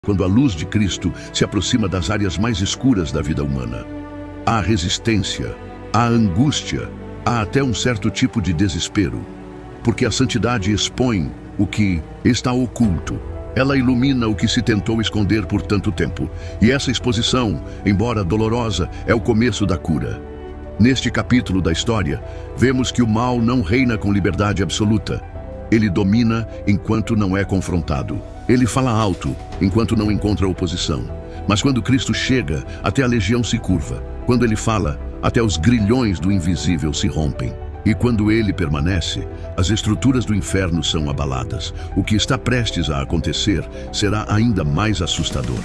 Quando a luz de Cristo se aproxima das áreas mais escuras da vida humana. Há resistência, há angústia, há até um certo tipo de desespero, porque a santidade expõe o que está oculto. Ela ilumina o que se tentou esconder por tanto tempo. E essa exposição, embora dolorosa, é o começo da cura. Neste capítulo da história, vemos que o mal não reina com liberdade absoluta. Ele domina enquanto não é confrontado. Ele fala alto enquanto não encontra oposição. Mas quando Cristo chega, até a legião se curva. Quando ele fala, até os grilhões do invisível se rompem. E quando ele permanece, as estruturas do inferno são abaladas. O que está prestes a acontecer será ainda mais assustador.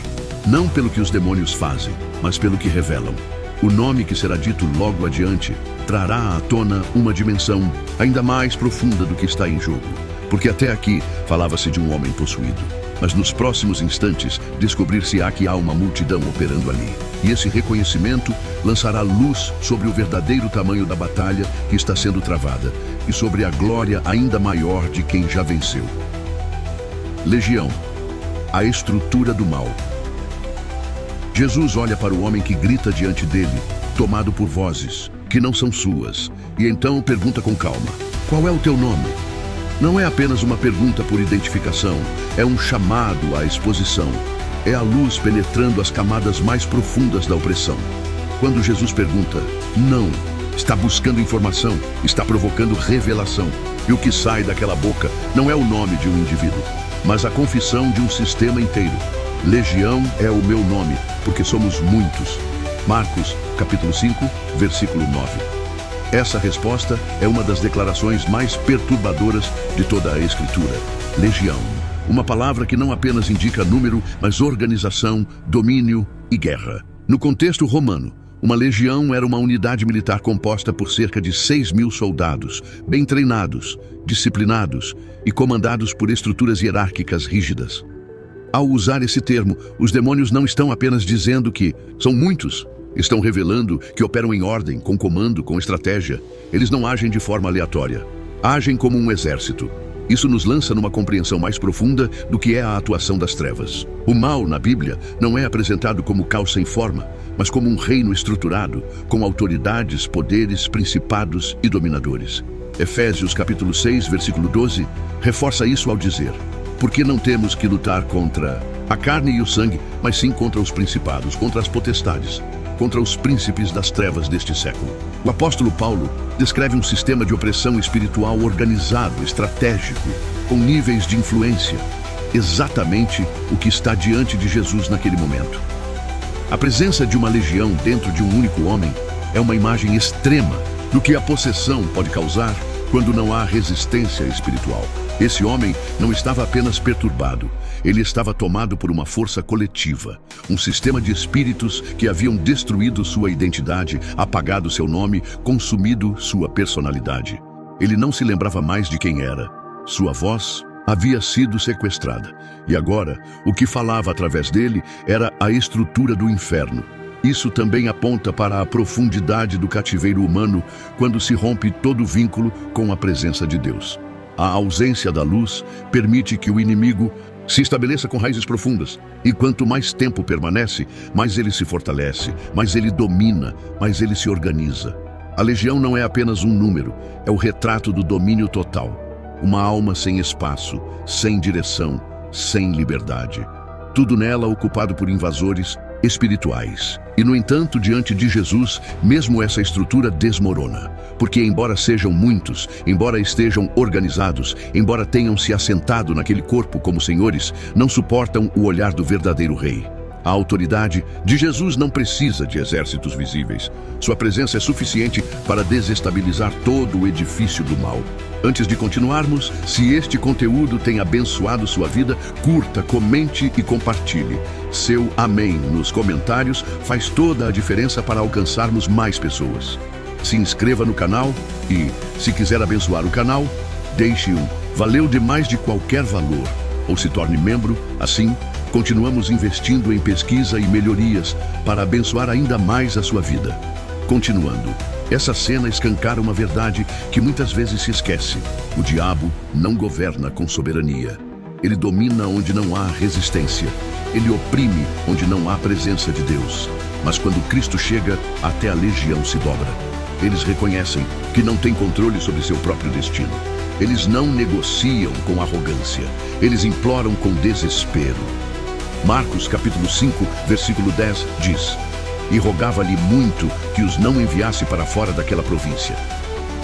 Não pelo que os demônios fazem, mas pelo que revelam. O nome que será dito logo adiante trará à tona uma dimensão ainda mais profunda do que está em jogo. Porque até aqui falava-se de um homem possuído. Mas nos próximos instantes descobrir-se-á que há uma multidão operando ali. E esse reconhecimento lançará luz sobre o verdadeiro tamanho da batalha que está sendo travada e sobre a glória ainda maior de quem já venceu. Legião, a estrutura do mal. Jesus olha para o homem que grita diante dele, tomado por vozes que não são suas, e então pergunta com calma: qual é o teu nome? Não é apenas uma pergunta por identificação, é um chamado à exposição. É a luz penetrando as camadas mais profundas da opressão. Quando Jesus pergunta, não, está buscando informação, está provocando revelação. E o que sai daquela boca não é o nome de um indivíduo, mas a confissão de um sistema inteiro. Legião é o meu nome, porque somos muitos. Marcos, capítulo 5, versículo 9. Essa resposta é uma das declarações mais perturbadoras de toda a Escritura. Legião. Uma palavra que não apenas indica número, mas organização, domínio e guerra. No contexto romano, uma legião era uma unidade militar composta por cerca de 6.000 soldados, bem treinados, disciplinados e comandados por estruturas hierárquicas rígidas. Ao usar esse termo, os demônios não estão apenas dizendo que são muitos, estão revelando que operam em ordem, com comando, com estratégia. Eles não agem de forma aleatória, agem como um exército. Isso nos lança numa compreensão mais profunda do que é a atuação das trevas. O mal, na Bíblia, não é apresentado como caos sem forma, mas como um reino estruturado, com autoridades, poderes, principados e dominadores. Efésios capítulo 6, versículo 12, reforça isso ao dizer: porque não temos que lutar contra a carne e o sangue, mas sim contra os principados, contra as potestades, contra os príncipes das trevas deste século. O apóstolo Paulo descreve um sistema de opressão espiritual organizado, estratégico, com níveis de influência. Exatamente o que está diante de Jesus naquele momento. A presença de uma legião dentro de um único homem é uma imagem extrema do que a possessão pode causar quando não há resistência espiritual. Esse homem não estava apenas perturbado, ele estava tomado por uma força coletiva, um sistema de espíritos que haviam destruído sua identidade, apagado seu nome, consumido sua personalidade. Ele não se lembrava mais de quem era. Sua voz havia sido sequestrada, e agora o que falava através dele era a estrutura do inferno. Isso também aponta para a profundidade do cativeiro humano quando se rompe todo vínculo com a presença de Deus. A ausência da luz permite que o inimigo se estabeleça com raízes profundas. E quanto mais tempo permanece, mais ele se fortalece, mais ele domina, mais ele se organiza. A legião não é apenas um número, é o retrato do domínio total. Uma alma sem espaço, sem direção, sem liberdade. Tudo nela ocupado por invasores espirituais. E, no entanto, diante de Jesus, mesmo essa estrutura desmorona. Porque, embora sejam muitos, embora estejam organizados, embora tenham se assentado naquele corpo como senhores, não suportam o olhar do verdadeiro rei. A autoridade de Jesus não precisa de exércitos visíveis. Sua presença é suficiente para desestabilizar todo o edifício do mal. Antes de continuarmos, se este conteúdo tem abençoado sua vida, curta, comente e compartilhe. Seu amém nos comentários faz toda a diferença para alcançarmos mais pessoas. Se inscreva no canal e, se quiser abençoar o canal, deixe um valeu demais de qualquer valor ou se torne membro. Assim, continuamos investindo em pesquisa e melhorias para abençoar ainda mais a sua vida. Continuando, essa cena escancara uma verdade que muitas vezes se esquece. O diabo não governa com soberania. Ele domina onde não há resistência. ele oprime onde não há presença de Deus. Mas quando Cristo chega, até a legião se dobra. Eles reconhecem que não têm controle sobre seu próprio destino. Eles não negociam com arrogância. Eles imploram com desespero. Marcos capítulo 5, versículo 10 diz: "E rogava-lhe muito que os não enviasse para fora daquela província."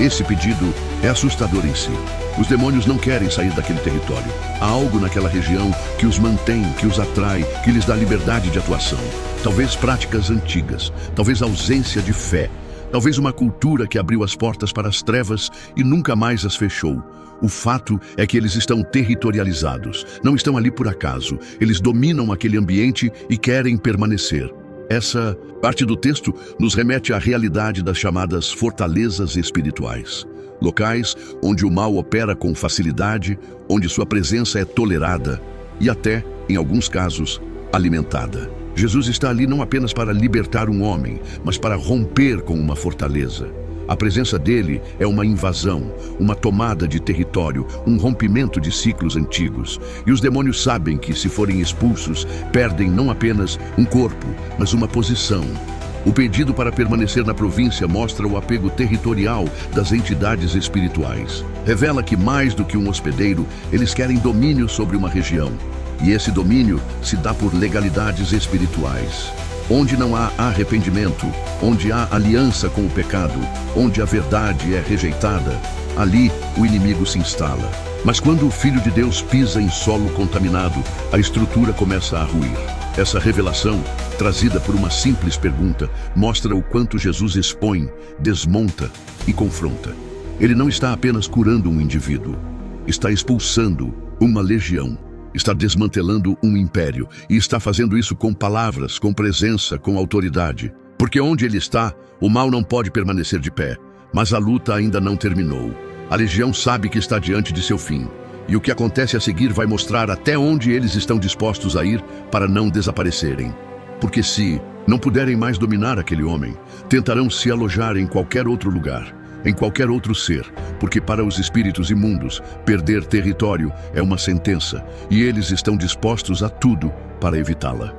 Esse pedido é assustador em si. Os demônios não querem sair daquele território. Há algo naquela região que os mantém, que os atrai, que lhes dá liberdade de atuação. Talvez práticas antigas, talvez ausência de fé, talvez uma cultura que abriu as portas para as trevas e nunca mais as fechou. O fato é que eles estão territorializados, não estão ali por acaso. Eles dominam aquele ambiente e querem permanecer. Essa parte do texto nos remete à realidade das chamadas fortalezas espirituais. Locais onde o mal opera com facilidade, onde sua presença é tolerada e até, em alguns casos, alimentada. Jesus está ali não apenas para libertar um homem, mas para romper com uma fortaleza. A presença dele é uma invasão, uma tomada de território, um rompimento de ciclos antigos. E os demônios sabem que, se forem expulsos, perdem não apenas um corpo, mas uma posição. O pedido para permanecer na província mostra o apego territorial das entidades espirituais. Revela que, mais do que um hospedeiro, eles querem domínio sobre uma região. E esse domínio se dá por legalidades espirituais. Onde não há arrependimento, onde há aliança com o pecado, onde a verdade é rejeitada, ali o inimigo se instala. Mas quando o Filho de Deus pisa em solo contaminado, a estrutura começa a ruir. Essa revelação, trazida por uma simples pergunta, mostra o quanto Jesus expõe, desmonta e confronta. Ele não está apenas curando um indivíduo, está expulsando uma legião. Está desmantelando um império e está fazendo isso com palavras, com presença, com autoridade. Porque onde ele está, o mal não pode permanecer de pé. Mas a luta ainda não terminou. A legião sabe que está diante de seu fim. E o que acontece a seguir vai mostrar até onde eles estão dispostos a ir para não desaparecerem. Porque se não puderem mais dominar aquele homem, tentarão se alojar em qualquer outro lugar, em qualquer outro ser, porque para os espíritos imundos, perder território é uma sentença, e eles estão dispostos a tudo para evitá-la.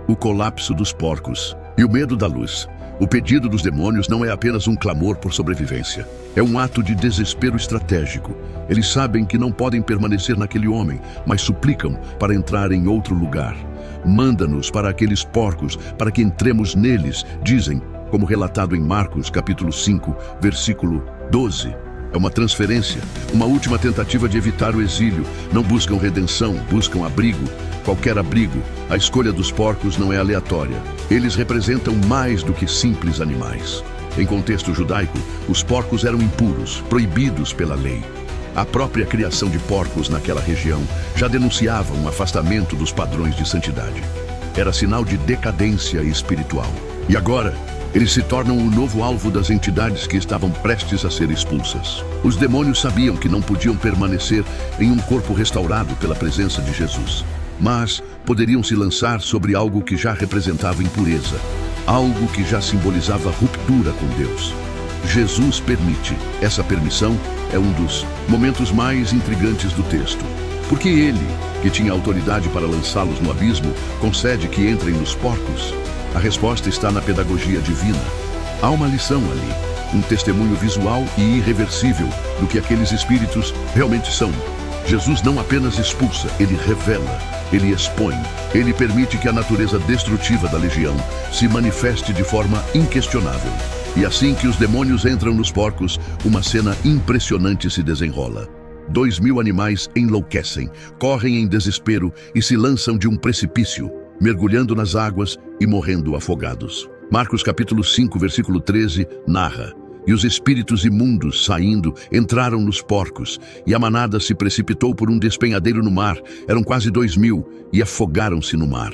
O colapso dos porcos e o medo da luz. O pedido dos demônios não é apenas um clamor por sobrevivência. É um ato de desespero estratégico. Eles sabem que não podem permanecer naquele homem, mas suplicam para entrar em outro lugar. Manda-nos para aqueles porcos, para que entremos neles, dizem, como relatado em Marcos capítulo 5, versículo 12. É uma transferência, uma última tentativa de evitar o exílio. Não buscam redenção, buscam abrigo. Qualquer abrigo. A escolha dos porcos não é aleatória. Eles representam mais do que simples animais. Em contexto judaico, os porcos eram impuros, proibidos pela lei. A própria criação de porcos naquela região já denunciava um afastamento dos padrões de santidade. Era sinal de decadência espiritual. E agora, eles se tornam o novo alvo das entidades que estavam prestes a ser expulsas. Os demônios sabiam que não podiam permanecer em um corpo restaurado pela presença de Jesus, mas poderiam se lançar sobre algo que já representava impureza, algo que já simbolizava ruptura com Deus. Jesus permite. Essa permissão é um dos momentos mais intrigantes do texto, porque ele, que tinha autoridade para lançá-los no abismo, concede que entrem nos porcos. A resposta está na pedagogia divina. Há uma lição ali, um testemunho visual e irreversível do que aqueles espíritos realmente são. Jesus não apenas expulsa, ele revela, ele expõe, ele permite que a natureza destrutiva da legião se manifeste de forma inquestionável. E assim que os demônios entram nos porcos, uma cena impressionante se desenrola. 2.000 animais enlouquecem, correm em desespero e se lançam de um precipício, mergulhando nas águas e morrendo afogados. Marcos capítulo 5, versículo 13, narra: "E os espíritos imundos, saindo, entraram nos porcos, e a manada se precipitou por um despenhadeiro no mar, eram quase 2.000, e afogaram-se no mar."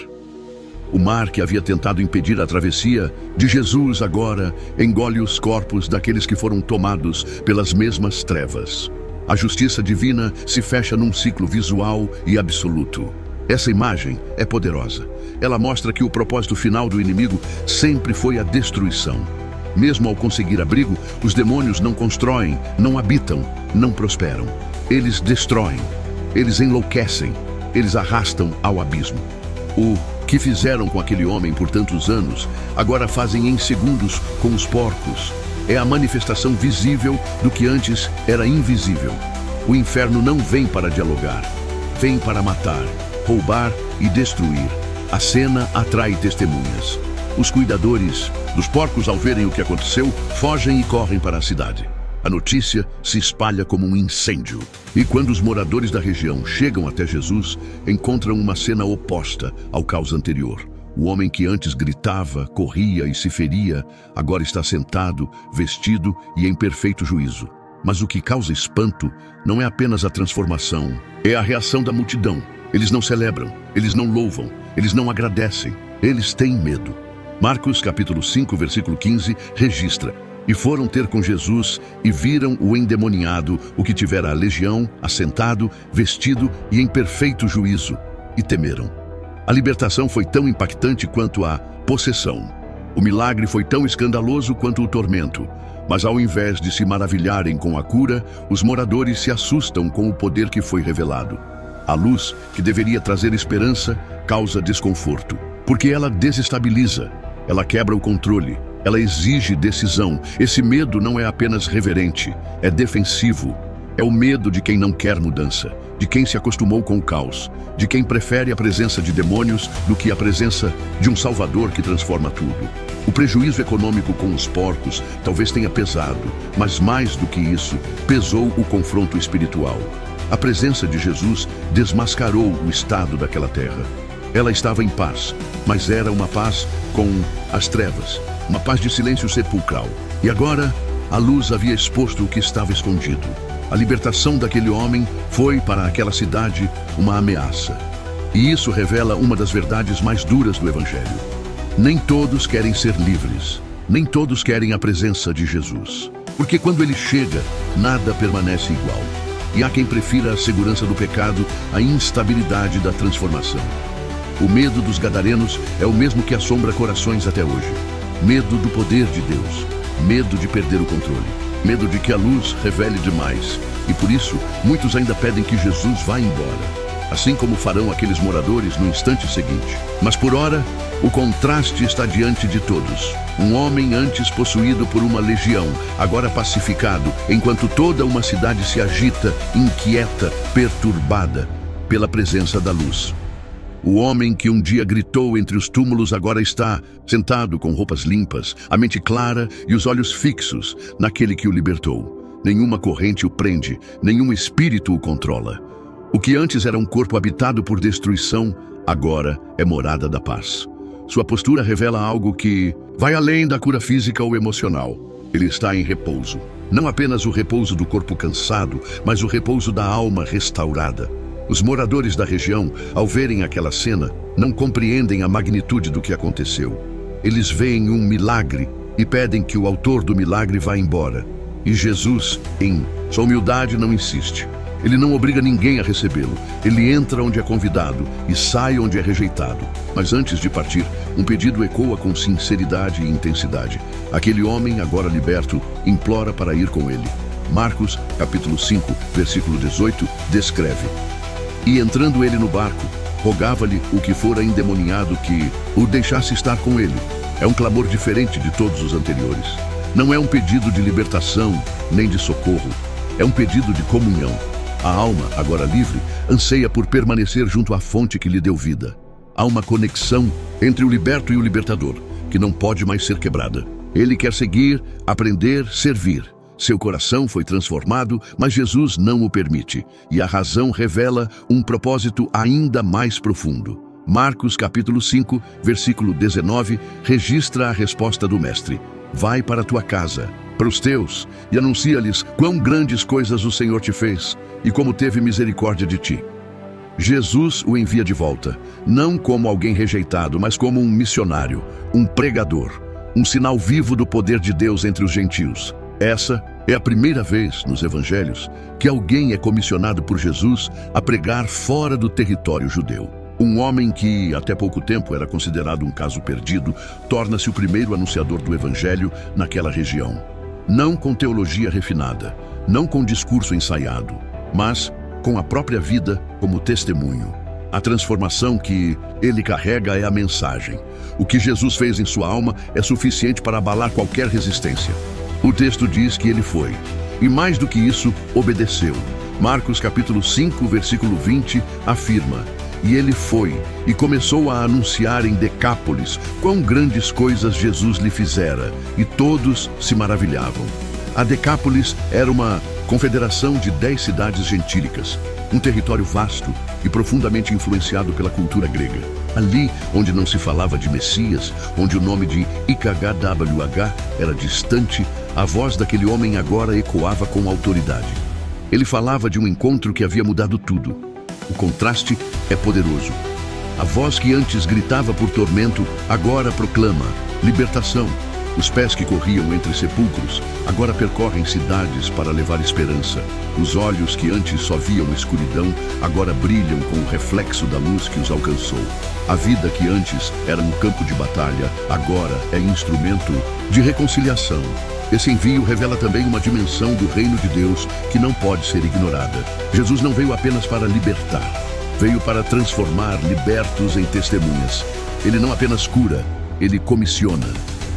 O mar, que havia tentado impedir a travessia de Jesus, agora engole os corpos daqueles que foram tomados pelas mesmas trevas. A justiça divina se fecha num ciclo visual e absoluto. Essa imagem é poderosa. Ela mostra que o propósito final do inimigo sempre foi a destruição. Mesmo ao conseguir abrigo, os demônios não constroem, não habitam, não prosperam. Eles destroem, eles enlouquecem, eles arrastam ao abismo. O que fizeram com aquele homem por tantos anos, agora fazem em segundos com os porcos. É a manifestação visível do que antes era invisível. O inferno não vem para dialogar, vem para matar, roubar e destruir. A cena atrai testemunhas. Os cuidadores dos porcos, ao verem o que aconteceu, fogem e correm para a cidade. A notícia se espalha como um incêndio. E quando os moradores da região chegam até Jesus, encontram uma cena oposta ao caos anterior. O homem que antes gritava, corria e se feria, agora está sentado, vestido e em perfeito juízo. Mas o que causa espanto não é apenas a transformação, é a reação da multidão. Eles não celebram, eles não louvam, eles não agradecem, eles têm medo. Marcos capítulo 5, versículo 15, registra: "E foram ter com Jesus e viram o endemoniado, o que tivera a legião, assentado, vestido e em perfeito juízo, e temeram." A libertação foi tão impactante quanto a possessão. O milagre foi tão escandaloso quanto o tormento. Mas ao invés de se maravilharem com a cura, os moradores se assustam com o poder que foi revelado. A luz, que deveria trazer esperança, causa desconforto, porque ela desestabiliza, ela quebra o controle, ela exige decisão. Esse medo não é apenas reverente, é defensivo. É o medo de quem não quer mudança, de quem se acostumou com o caos, de quem prefere a presença de demônios do que a presença de um Salvador que transforma tudo. O prejuízo econômico com os porcos talvez tenha pesado, mas mais do que isso, pesou o confronto espiritual. A presença de Jesus desmascarou o estado daquela terra. Ela estava em paz, mas era uma paz com as trevas, uma paz de silêncio sepulcral. E agora, a luz havia exposto o que estava escondido. A libertação daquele homem foi para aquela cidade uma ameaça. E isso revela uma das verdades mais duras do Evangelho. Nem todos querem ser livres, nem todos querem a presença de Jesus. Porque quando ele chega, nada permanece igual. E há quem prefira a segurança do pecado à instabilidade da transformação. O medo dos gadarenos é o mesmo que assombra corações até hoje. Medo do poder de Deus, medo de perder o controle, medo de que a luz revele demais. E por isso, muitos ainda pedem que Jesus vá embora, assim como farão aqueles moradores no instante seguinte. Mas por ora, o contraste está diante de todos. Um homem antes possuído por uma legião, agora pacificado, enquanto toda uma cidade se agita, inquieta, perturbada pela presença da luz. O homem que um dia gritou entre os túmulos agora está sentado com roupas limpas, a mente clara e os olhos fixos naquele que o libertou. Nenhuma corrente o prende, nenhum espírito o controla. O que antes era um corpo habitado por destruição, agora é morada da paz. Sua postura revela algo que vai além da cura física ou emocional. Ele está em repouso. Não apenas o repouso do corpo cansado, mas o repouso da alma restaurada. Os moradores da região, ao verem aquela cena, não compreendem a magnitude do que aconteceu. Eles veem um milagre e pedem que o autor do milagre vá embora. E Jesus, em sua humildade, não insiste. Ele não obriga ninguém a recebê-lo. Ele entra onde é convidado e sai onde é rejeitado. Mas antes de partir, um pedido ecoa com sinceridade e intensidade. Aquele homem, agora liberto, implora para ir com ele. Marcos, capítulo 5, versículo 18, descreve: "E entrando ele no barco, rogava-lhe o que fora endemoniado que o deixasse estar com ele." É um clamor diferente de todos os anteriores. Não é um pedido de libertação, nem de socorro. É um pedido de comunhão. A alma, agora livre, anseia por permanecer junto à fonte que lhe deu vida. Há uma conexão entre o liberto e o libertador, que não pode mais ser quebrada. Ele quer seguir, aprender, servir. Seu coração foi transformado, mas Jesus não o permite. E a razão revela um propósito ainda mais profundo. Marcos capítulo 5, versículo 19, registra a resposta do mestre: "Vai para a tua casa, para os teus, e anuncia-lhes quão grandes coisas o Senhor te fez, e como teve misericórdia de ti." Jesus o envia de volta, não como alguém rejeitado, mas como um missionário, um pregador, um sinal vivo do poder de Deus entre os gentios. Essa é a primeira vez nos evangelhos que alguém é comissionado por Jesus a pregar fora do território judeu. Um homem que, até pouco tempo, era considerado um caso perdido, torna-se o primeiro anunciador do evangelho naquela região. Não com teologia refinada, não com discurso ensaiado, mas com a própria vida como testemunho. A transformação que ele carrega é a mensagem. O que Jesus fez em sua alma é suficiente para abalar qualquer resistência. O texto diz que ele foi, e mais do que isso, obedeceu. Marcos capítulo 5, versículo 20, afirma: e ele foi, e começou a anunciar em Decápolis quão grandes coisas Jesus lhe fizera, e todos se maravilhavam. A Decápolis era uma confederação de 10 cidades gentílicas, um território vasto e profundamente influenciado pela cultura grega. Ali, onde não se falava de Messias, onde o nome de IKHWH era distante, a voz daquele homem agora ecoava com autoridade. Ele falava de um encontro que havia mudado tudo. O contraste é poderoso. A voz que antes gritava por tormento, agora proclama libertação. Os pés que corriam entre sepulcros, agora percorrem cidades para levar esperança. Os olhos que antes só viam escuridão, agora brilham com o reflexo da luz que os alcançou. A vida que antes era um campo de batalha, agora é instrumento de reconciliação. Esse envio revela também uma dimensão do reino de Deus que não pode ser ignorada. Jesus não veio apenas para libertar, veio para transformar libertos em testemunhas. Ele não apenas cura, ele comissiona.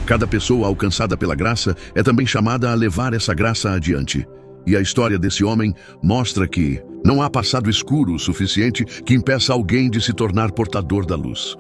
Cada pessoa alcançada pela graça é também chamada a levar essa graça adiante. E a história desse homem mostra que não há passado escuro o suficiente que impeça alguém de se tornar portador da luz.